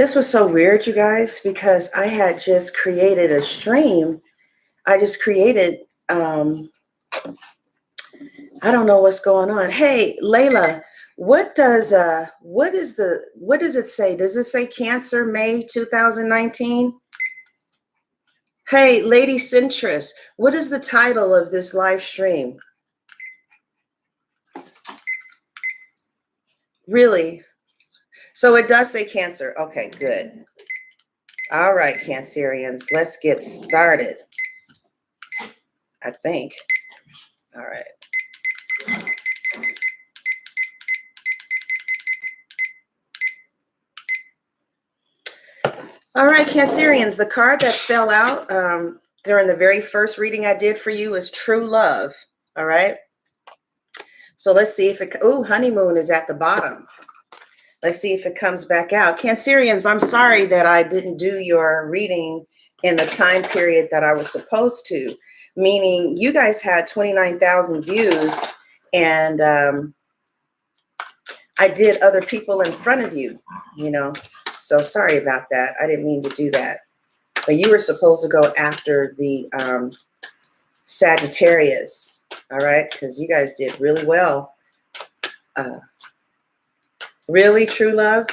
This was so weird, you guys, because I had just created a stream. I just created, I don't know what's going on. Hey, Layla, what does it say? Does it say Cancer May 2019? Hey, Lady Centrist, what is the title of this live stream? Really? So it does say Cancer. Okay, good. All right, Cancerians, let's get started. I think. All right. All right, Cancerians, the card that fell out during the very first reading I did for you is True Love. All right. So let's see if it, Honeymoon is at the bottom. Let's see if it comes back out. Cancerians, I'm sorry that I didn't do your reading in the time period that I was supposed to, meaning you guys had 29,000 views and I did other people in front of you, so sorry about that. I didn't mean to do that. But you were supposed to go after the Sagittarius, all right? Because you guys did really well. Really, True Love?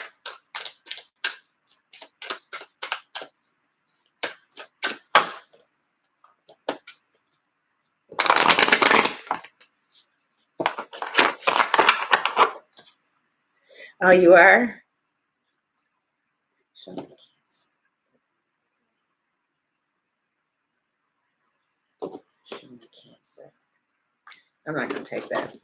Oh, you are? Show me Cancer. I'm not going to take that.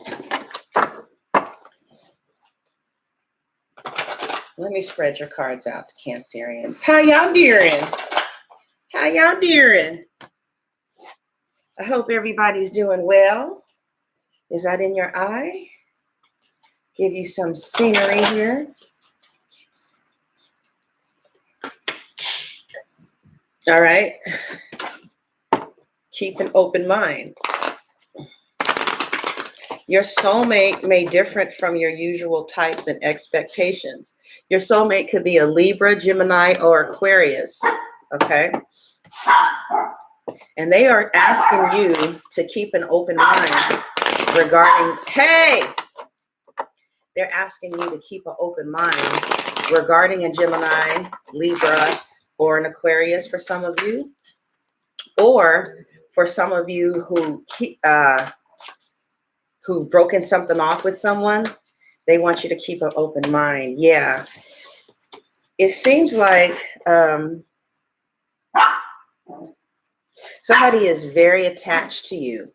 Let me spread your cards out to Cancerians. How y'all doing? How y'all doing? I hope everybody's doing well. Is that in your eye? Give you some scenery here. All right. Keep an open mind. Your soulmate may differ from your usual types and expectations. Your soulmate could be a Libra, Gemini, or Aquarius, okay? And they are asking you to keep an open mind regarding, they're asking you to keep an open mind regarding a Gemini, Libra, or an Aquarius for some of you, or for some of you who've broken something off with someone, they want you to keep an open mind. Yeah. It seems like somebody is very attached to you.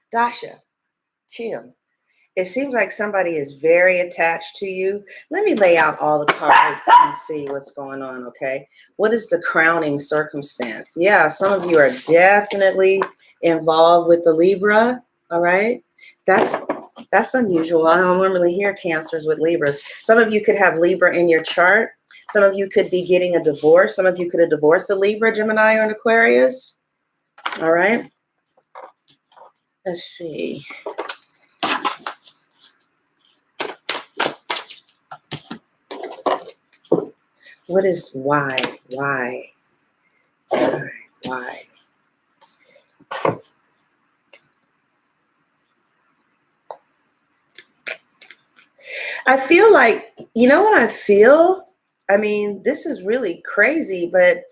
Dasha, chill. It seems like somebody is very attached to you. Let me lay out all the cards and see what's going on, okay? What is the crowning circumstance? Yeah, some of you are definitely involved with the Libra, all right? That's unusual. I don't normally hear Cancers with Libras. Some of you could have Libra in your chart. Some of you could be getting a divorce. Some of you could have divorced a Libra, Gemini, or an Aquarius, all right? Let's see. What is why? Why? Why? I feel like, you know what I feel? I mean, this is really crazy, but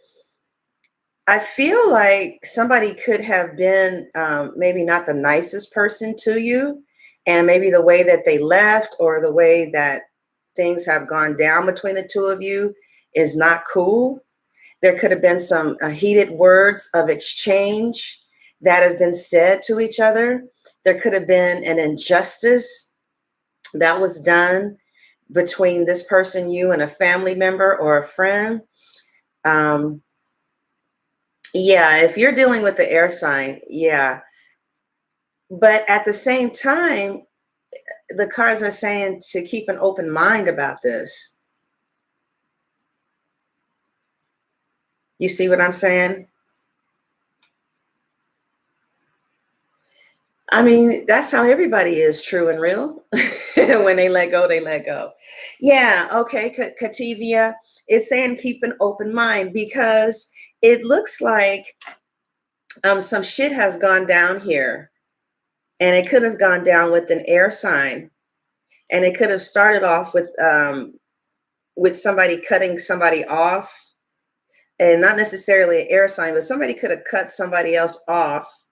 I feel like somebody could have been maybe not the nicest person to you, and maybe the way that they left or the way that things have gone down between the two of you is not cool. There could have been some heated words of exchange that have been said to each other. There could have been an injustice that was done between this person, you, and a family member or a friend. Yeah, if you're dealing with the air sign, yeah. But at the same time, the cards are saying to keep an open mind about this. You see what I'm saying? I mean, that's how everybody is, true and real. When they let go, they let go. Yeah, okay, Kativia is saying keep an open mind because it looks like some shit has gone down here, and it could have gone down with an air sign, and it could have started off with somebody cutting somebody off, and not necessarily an air sign, but somebody could have cut somebody else off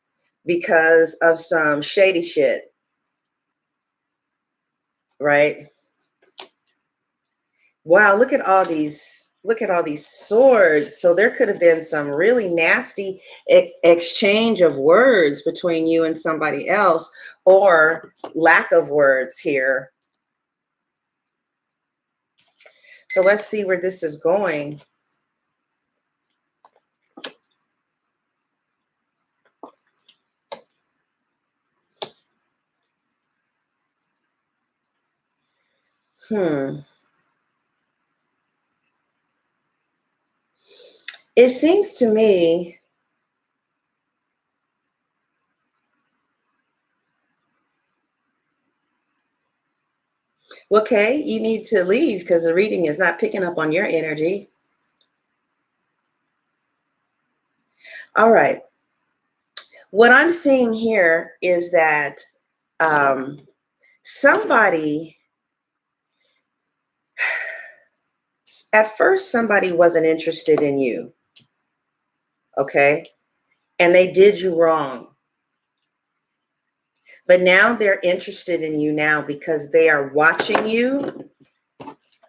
because of some shady shit, right? Wow, look at all these swords. So there could have been some really nasty exchange of words between you and somebody else, or lack of words here. So let's see where this is going. It seems to me, okay, you need to leave because the reading is not picking up on your energy. All right. What I'm seeing here is that somebody, at first, somebody wasn't interested in you, okay? And they did you wrong. But now they're interested in you now because they are watching you.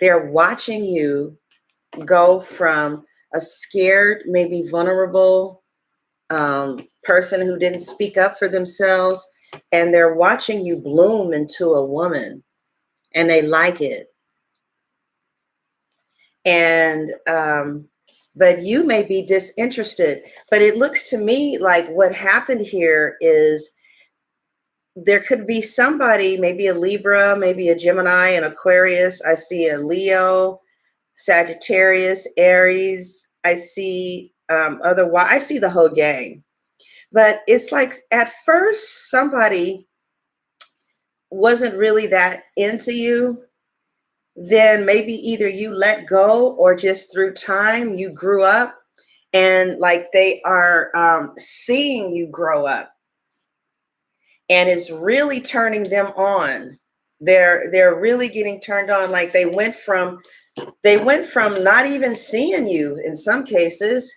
They're watching you go from a scared, maybe vulnerable person who didn't speak up for themselves, and they're watching you bloom into a woman, and they like it. And but you may be disinterested. But it looks to me like what happened here is there could be somebody, maybe a Libra, maybe a Gemini, an Aquarius. I see a Leo, Sagittarius, Aries. I see I see the whole gang. But it's like at first somebody wasn't really that into you. Then maybe either you let go, or just through time you grew up, and like they are seeing you grow up, and it's really turning them on. They're really getting turned on. Like they went from not even seeing you in some cases,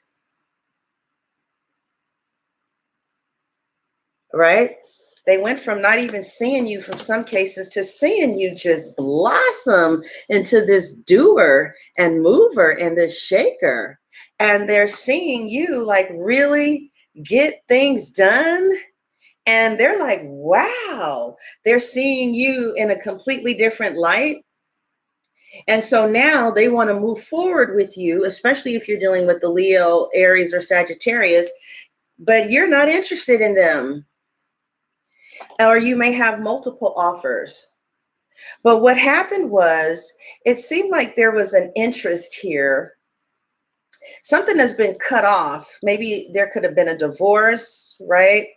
right? They went from not even seeing you from some cases to seeing you just blossom into this doer and mover and this shaker. And they're seeing you like really get things done. And they're like, wow, they're seeing you in a completely different light. And so now they want to move forward with you, especially if you're dealing with the Leo, Aries, or Sagittarius, but you're not interested in them. Or you may have multiple offers. But what happened was, it seemed like there was an interest here. Something has been cut off. Maybe there could have been a divorce, right?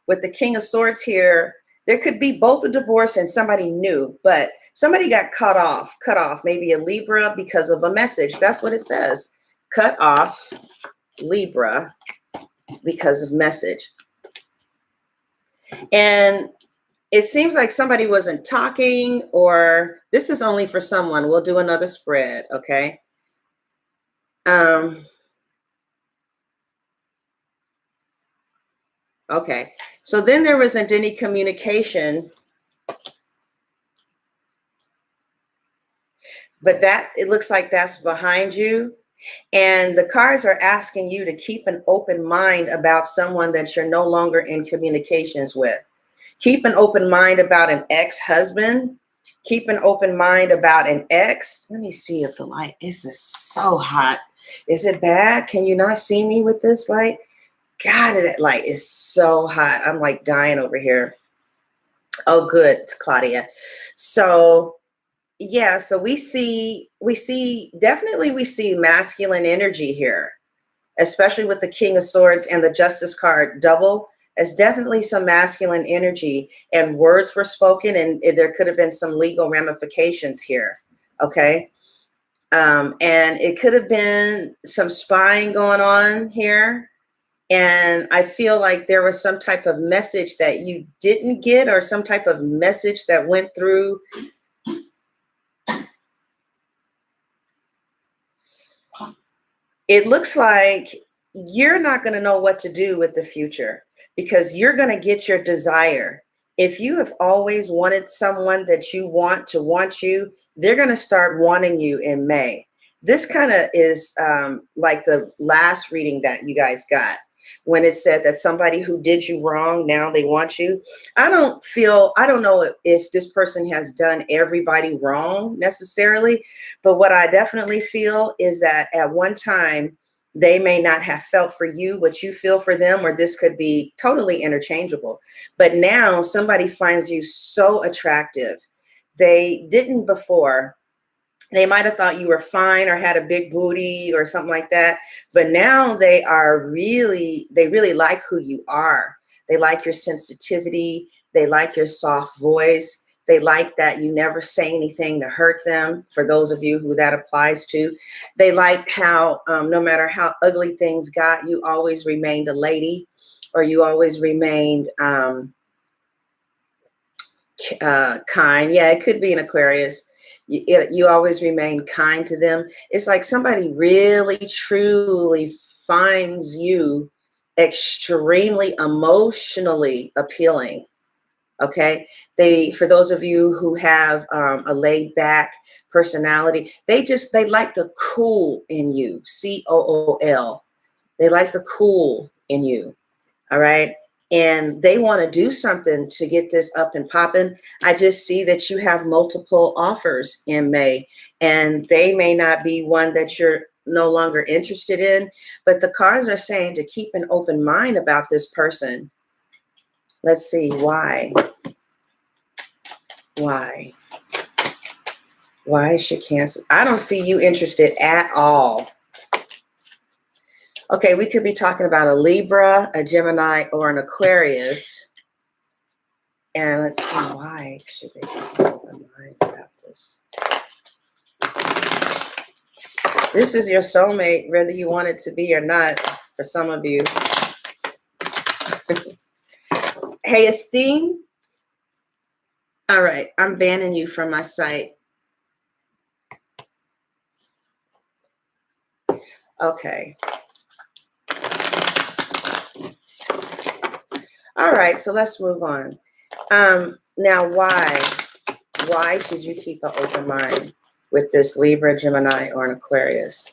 With the King of Swords here, there could be both a divorce and somebody new, but somebody got cut off, maybe a Libra because of a message. That's what it says. Cut off Libra because of message. And it seems like somebody wasn't talking, or this is only for someone. We'll do another spread, okay? Okay, so then there wasn't any communication, but that it looks like that's behind you. And the cards are asking you to keep an open mind about someone that you're no longer in communications with. Keep an open mind about an ex-husband. Keep an open mind about an ex. Let me see if the light, this is so hot. Is it bad? Can you not see me with this light? God, that light is so hot. I'm like dying over here. Oh, good. It's Claudia. So yeah, so we see definitely we see masculine energy here, especially with the King of Swords and the Justice card double. It's definitely some masculine energy, and words were spoken, and there could have been some legal ramifications here. Okay. And it could have been some spying going on here. And I feel like there was some type of message that you didn't get, or some type of message that went through. It looks like you're not going to know what to do with the future, because you're going to get your desire. If you have always wanted someone that you want to want you, they're going to start wanting you in May. This kind of is like the last reading that you guys got, when it said that somebody who did you wrong, now they want you. I don't know if this person has done everybody wrong necessarily, but what I definitely feel is that at one time, they may not have felt for you what you feel for them, or this could be totally interchangeable. But now somebody finds you so attractive. They didn't before. They might have thought you were fine or had a big booty or something like that. But now they really like who you are. They like your sensitivity. They like your soft voice. They like that you never say anything to hurt them, for those of you who that applies to. They like how no matter how ugly things got, you always remained a lady, or you always remained kind. Yeah, it could be an Aquarius. You always remain kind to them. It's like somebody really, truly finds you extremely emotionally appealing. Okay. For those of you who have a laid back personality, they like the cool in you. COOL. They like the cool in you. All right. And they want to do something to get this up and popping. I just see that you have multiple offers in May, and they may not be one that you're no longer interested in, but the cards are saying to keep an open mind about this person. Let's see why. Why is she Cancer? I don't see you interested at all. Okay, we could be talking about a Libra, a Gemini, or an Aquarius. And let's see, why should they keep an open mind about this? This is your soulmate, whether you want it to be or not, for some of you. Hey, Esteem. All right, I'm banning you from my site. Okay. All right, so let's move on. Now, why should you keep an open mind with this Libra, Gemini, or an Aquarius?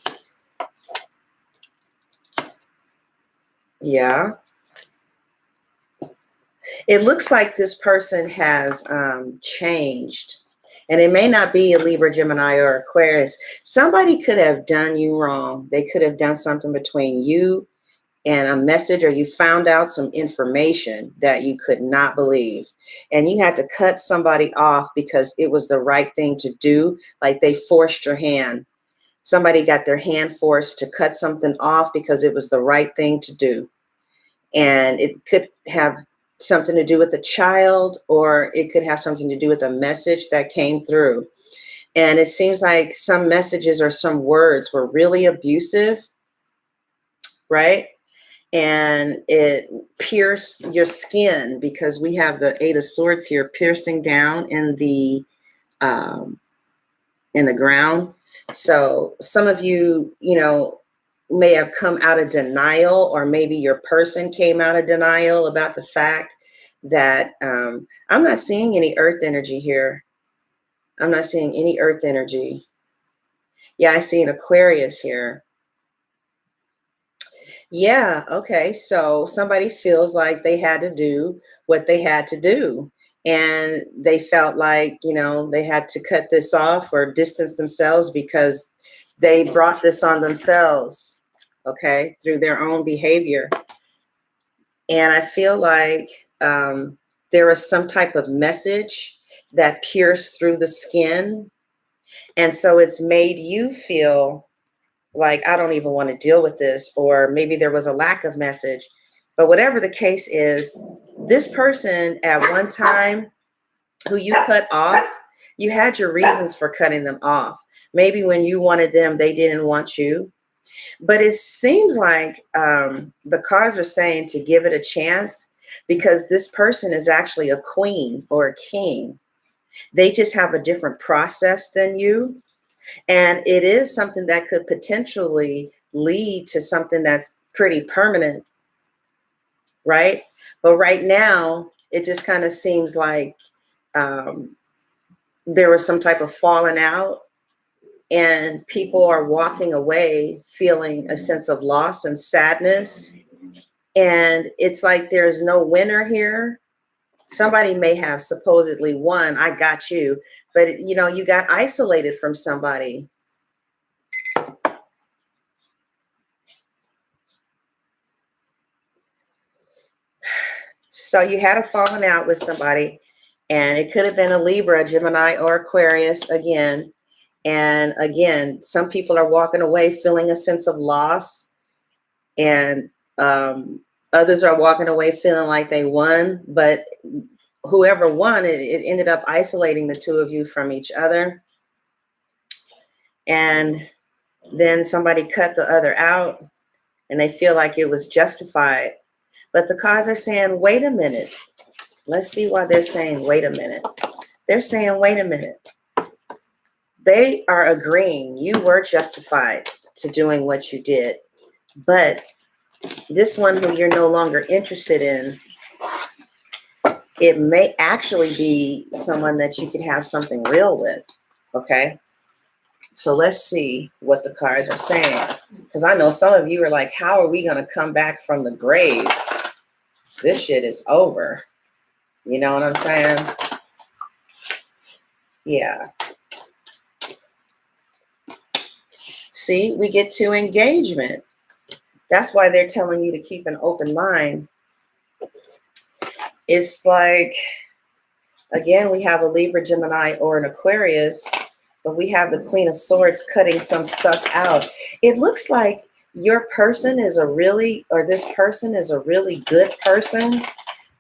Yeah. It looks like this person has changed. And it may not be a Libra, Gemini, or Aquarius. Somebody could have done you wrong. They could have done something between you and a message, or you found out some information that you could not believe, and you had to cut somebody off because it was the right thing to do. Like they forced your hand. Somebody got their hand forced to cut something off because it was the right thing to do. And it could have something to do with the child, or it could have something to do with a message that came through. And it seems like some messages or some words were really abusive, right? And it pierced your skin, because we have the Eight of Swords here piercing down in the ground. So some of you, may have come out of denial, or maybe your person came out of denial about the fact that I'm not seeing any earth energy here. I'm not seeing any earth energy. Yeah, I see an Aquarius here. Yeah, okay. So somebody feels like they had to do what they had to do. And they felt like, they had to cut this off or distance themselves because they brought this on themselves, okay, through their own behavior. And I feel like there was some type of message that pierced through the skin. And so it's made you feel like, I don't even want to deal with this, or maybe there was a lack of message, But whatever the case is, this person at one time who you cut off, you had your reasons for cutting them off. Maybe when you wanted them, they didn't want you. But it seems like the cards are saying to give it a chance, because this person is actually a queen or a king. They just have a different process than you. And it is something that could potentially lead to something that's pretty permanent, right? But right now, it just kind of seems like there was some type of falling out, and people are walking away feeling a sense of loss and sadness. And it's like there's no winner here. Somebody may have supposedly won, I got you, but you got isolated from somebody. So you had a falling out with somebody, and it could have been a Libra, Gemini, or Aquarius again. And again, some people are walking away feeling a sense of loss, and others are walking away feeling like they won. But whoever won, it ended up isolating the two of you from each other. And then somebody cut the other out, and they feel like it was justified. But the cards are saying, wait a minute. Let's see why they're saying, wait a minute. They're saying, wait a minute. They are agreeing you were justified to doing what you did. But this one who you're no longer interested in, it may actually be someone that you could have something real with. Okay? So let's see what the cards are saying. Because I know some of you are like, how are we going to come back from the grave? This shit is over. You know what I'm saying? Yeah. See, we get to engagement. That's why they're telling you to keep an open mind. It's like, again, we have a Libra, Gemini, or an Aquarius, but we have the Queen of Swords cutting some stuff out. It looks like your person is this person is a really good person,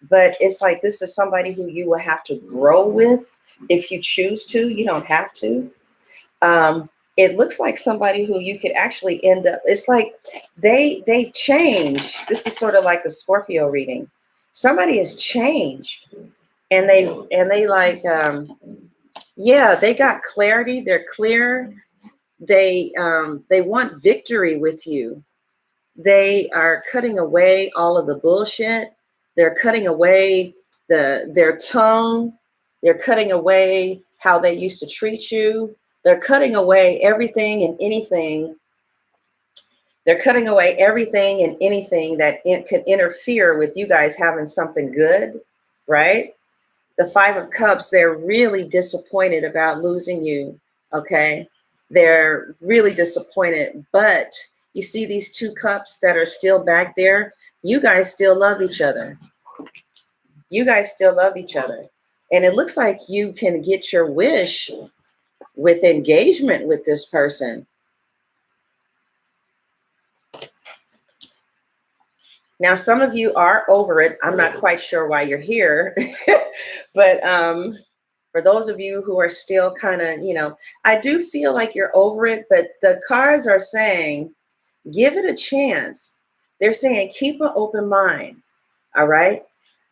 but it's like this is somebody who you will have to grow with if you choose to. You don't have to. It looks like somebody who you could actually end up, it's like they've changed. This is sort of like the Scorpio reading. Somebody has changed, and they like, yeah, they got clarity. They're clear. They want victory with you. They are cutting away all of the bullshit. They're cutting away their tongue. They're cutting away how they used to treat you. They're cutting away everything and anything. They're cutting away everything and anything that could interfere with you guys having something good, right? The Five of Cups, they're really disappointed about losing you, okay? They're really disappointed. But you see these two cups that are still back there? You guys still love each other. You guys still love each other. And it looks like you can get your wish with engagement with this person. Now, some of you are over it. I'm not quite sure why you're here, but for those of you who are still kind of, I do feel like you're over it, but the cards are saying, give it a chance. They're saying, keep an open mind. All right.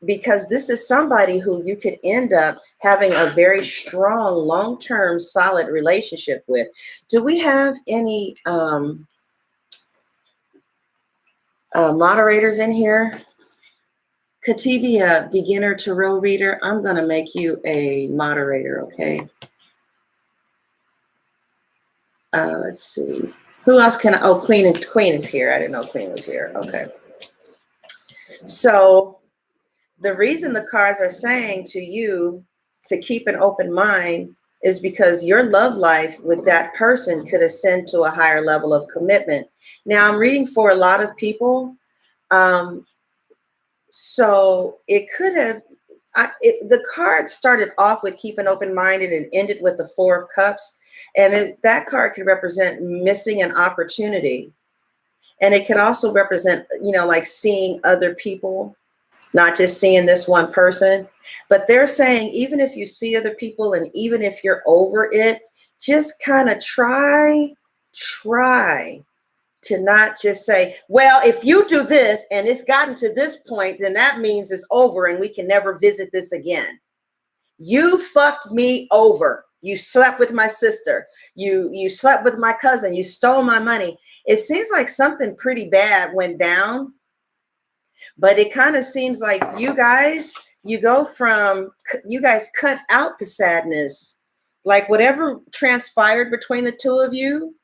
Because this is somebody who you could end up having a very strong, long-term, solid relationship with. Do we have any moderators in here? Katibi, a beginner tarot reader, I'm going to make you a moderator, okay? Let's see. Who else can I? Oh, Queen is here. I didn't know Queen was here. Okay. So the reason the cards are saying to you to keep an open mind is because your love life with that person could ascend to a higher level of commitment. Now, I'm reading for a lot of people. So it could have, the card started off with keep an open mind and it ended with the Four of Cups. And that card could represent missing an opportunity. And it can also represent, like seeing other people, not just seeing this one person. But they're saying, even if you see other people and even if you're over it, just kind of try to not just say, well, if you do this and it's gotten to this point, then that means it's over and we can never visit this again. You fucked me over. You slept with my sister. You slept with my cousin. You stole my money. It seems like something pretty bad went down, but it kind of seems like you guys cut out the sadness. Like whatever transpired between the two of you,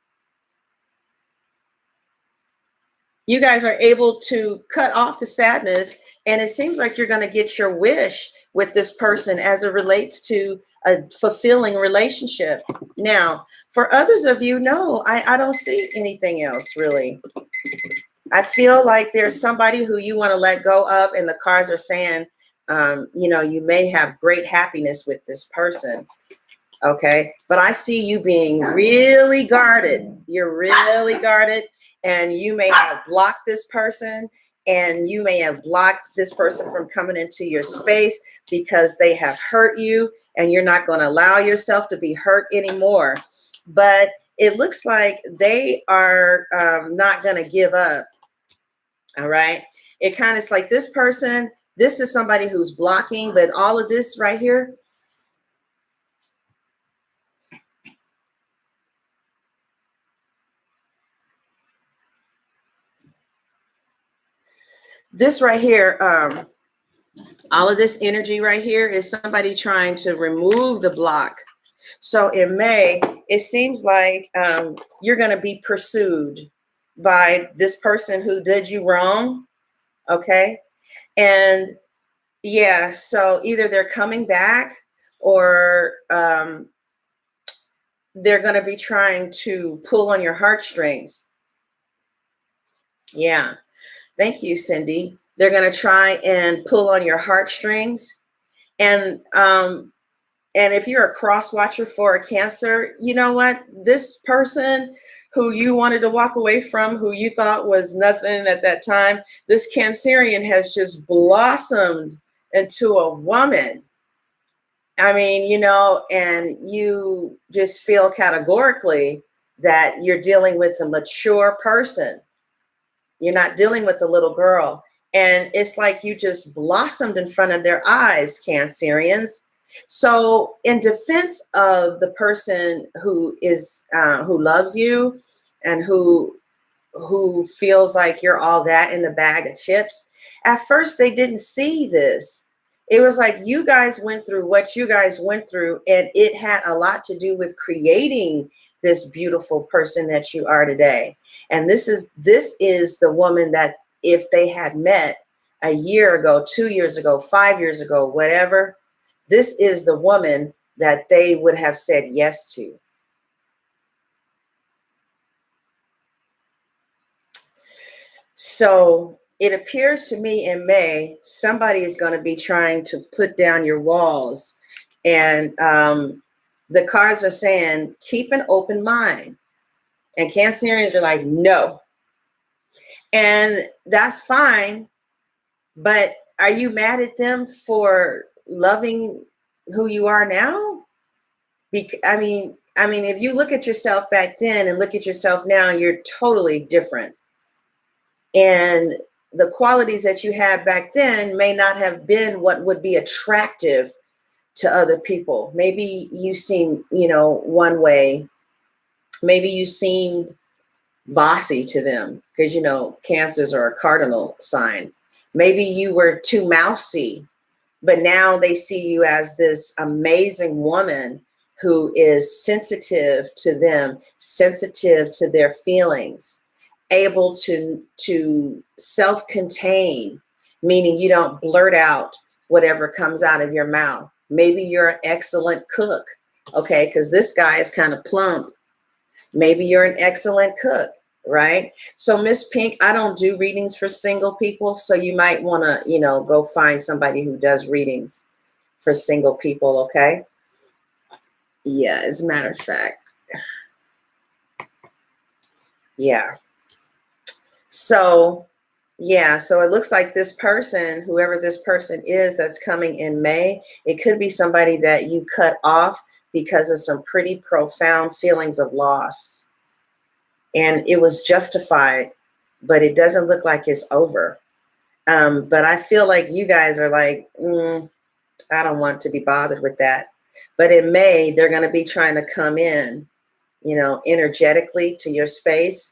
you guys are able to cut off the sadness, and it seems like you're going to get your wish with this person as it relates to a fulfilling relationship. Now, for others of you, no, I don't see anything else really. I feel like there's somebody who you want to let go of, and the cards are saying, you may have great happiness with this person. Okay. But I see you being really guarded. You're really guarded, and you may have blocked this person, and you may have blocked this person from coming into your space because they have hurt you, and you're not going to allow yourself to be hurt anymore. But it looks like they are not going to give up. All right. It kind of is like this person, this is somebody who's blocking, but all of this right here, this right here, all of this energy right here is somebody trying to remove the block. So in May, it seems like you're going to be pursued by this person who did you wrong. Okay. And yeah, so either they're coming back or they're going to be trying to pull on your heartstrings. Yeah. Thank you, Cindy. They're going to try and pull on your heartstrings. And if you're a cross watcher for a Cancer, you know what? This person who you wanted to walk away from, who you thought was nothing at that time, this Cancerian has just blossomed into a woman. I mean, and you just feel categorically that you're dealing with a mature person. You're not dealing with a little girl. And it's like you just blossomed in front of their eyes, Cancerians. So in defense of the person who loves you and who feels like you're all that in the bag of chips, at first they didn't see this. It was like you guys went through what you guys went through, and it had a lot to do with creating this beautiful person that you are today. And this is the woman that if they had met a year ago, 2 years ago, 5 years ago, whatever, this is the woman that they would have said yes to. So it appears to me in May, somebody is going to be trying to put down your walls. And the cards are saying, keep an open mind. And Cancerians are like, no. And that's fine. But are you mad at them for loving who you are now? I mean, if you look at yourself back then and look at yourself now, you're totally different. And the qualities that you had back then may not have been what would be attractive to other people. Maybe you seem, one way. Maybe you seemed bossy to them because, Cancers are a cardinal sign. Maybe you were too mousy, but now they see you as this amazing woman who is sensitive to them, sensitive to their feelings, able to self-contain, meaning you don't blurt out whatever comes out of your mouth. Maybe you're an excellent cook, okay, because this guy is kind of plump. Maybe you're an excellent cook, right? So Miss Pink, I don't do readings for single people, so you might want to, go find somebody who does readings for single people, okay? Yeah, as a matter of fact. Yeah. So, yeah, so it looks like this person, whoever this person is that's coming in May, it could be somebody that you cut off because of some pretty profound feelings of loss. And it was justified, but it doesn't look like it's over. But I feel like you guys are like, I don't want to be bothered with that. But in May, they're going to be trying to come in, energetically to your space.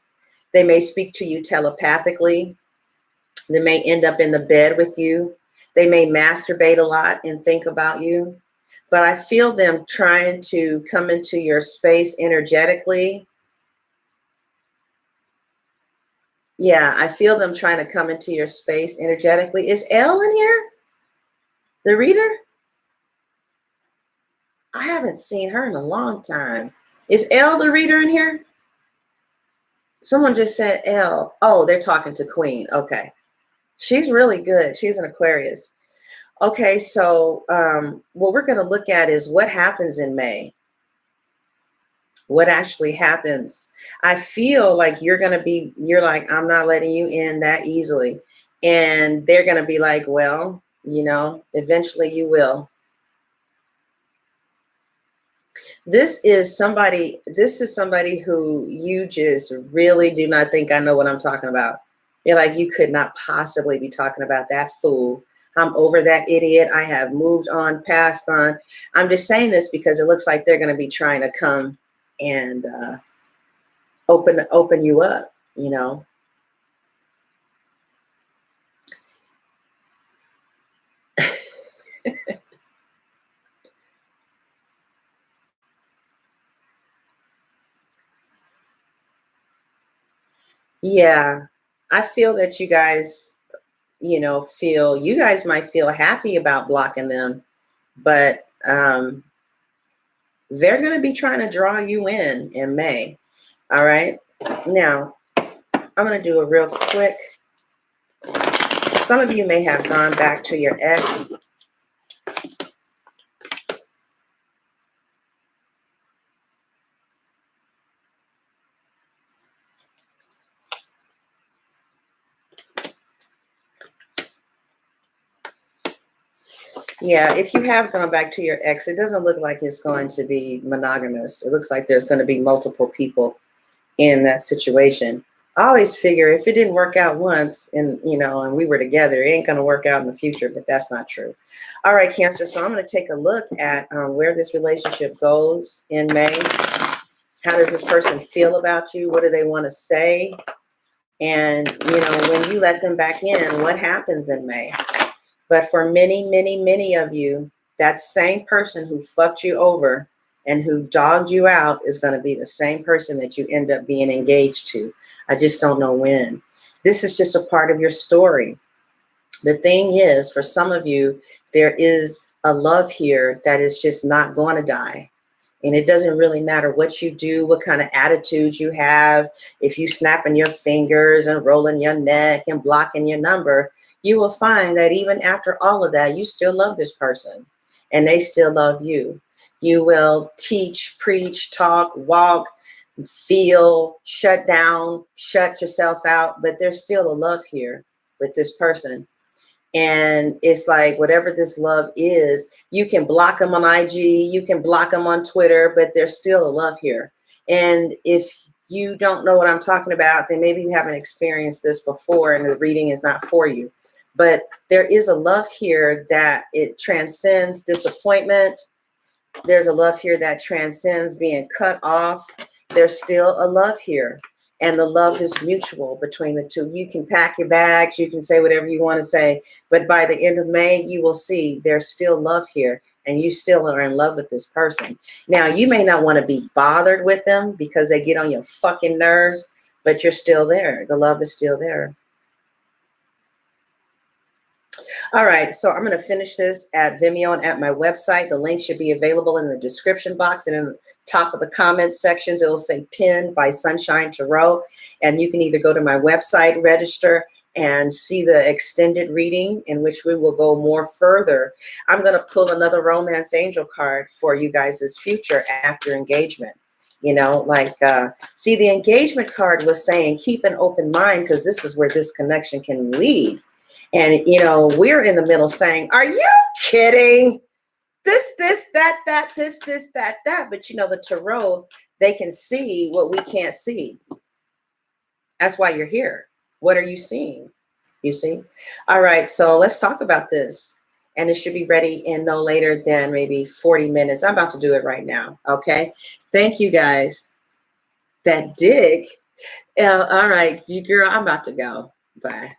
They may speak to you telepathically. They may end up in the bed with you. They may masturbate a lot and think about you. But I feel them trying to come into your space energetically. Yeah, I feel them trying to come into your space energetically. Is Elle in here? The reader? I haven't seen her in a long time. Is Elle the reader in here? Someone just said Elle. Oh, they're talking to Queen. Okay. She's really good. She's an Aquarius. Okay, so what we're going to look at is what happens in May. What actually happens. I feel like you're like, I'm not letting you in that easily. And they're going to be like, well, eventually you will. This is somebody who you just really do not think I know what I'm talking about. You're like, you could not possibly be talking about that fool. I'm over that idiot. I have moved on, passed on. I'm just saying this because it looks like they're going to be trying to come and open you up, Yeah, I feel that you guys, you guys might feel happy about blocking them, but they're going to be trying to draw you in May. All right. Now, I'm going to do a real quick. Some of you may have gone back to your ex. Yeah, if you have gone back to your ex, it doesn't look like it's going to be monogamous. It looks like there's going to be multiple people in that situation. I always figure if it didn't work out once and we were together, it ain't going to work out in the future, but that's not true. All right, Cancer. So I'm going to take a look at where this relationship goes in May. How does this person feel about you? What do they want to say? And, when you let them back in, what happens in May? But for many, many, many of you, that same person who fucked you over and who dogged you out is going to be the same person that you end up being engaged to. I just don't know when. This is just a part of your story. The thing is, for some of you, there is a love here that is just not going to die. And it doesn't really matter what you do, what kind of attitude you have. If you snapping your fingers and rolling your neck and blocking your number, you will find that even after all of that, you still love this person and they still love you. You will teach, preach, talk, walk, feel, shut down, shut yourself out, but there's still a love here with this person. And it's like, whatever this love is, you can block them on IG, you can block them on Twitter, but there's still a love here. And if you don't know what I'm talking about, then maybe you haven't experienced this before and the reading is not for you. But there is a love here that it transcends disappointment. There's a love here that transcends being cut off. There's still a love here. And the love is mutual between the two. You can pack your bags, you can say whatever you want to say, but by the end of May, you will see there's still love here and you still are in love with this person. Now, you may not want to be bothered with them because they get on your fucking nerves, but you're still there. The love is still there. All right, so I'm going to finish this at Vimeo and at my website. The link should be available in the description box and in the top of the comment sections. It'll say pinned by Sunshine Tarot. And you can either go to my website, register, and see the extended reading in which we will go more further. I'm going to pull another romance angel card for you guys' future after engagement. Like, see, the engagement card was saying keep an open mind because this is where this connection can lead. And, we're in the middle saying, are you kidding? This, that, this, that. But, the tarot, they can see what we can't see. That's why you're here. What are you seeing? You see? All right. So let's talk about this. And it should be ready in no later than maybe 40 minutes. I'm about to do it right now. Okay. Thank you guys that dig. All right. You girl, I'm about to go. Bye.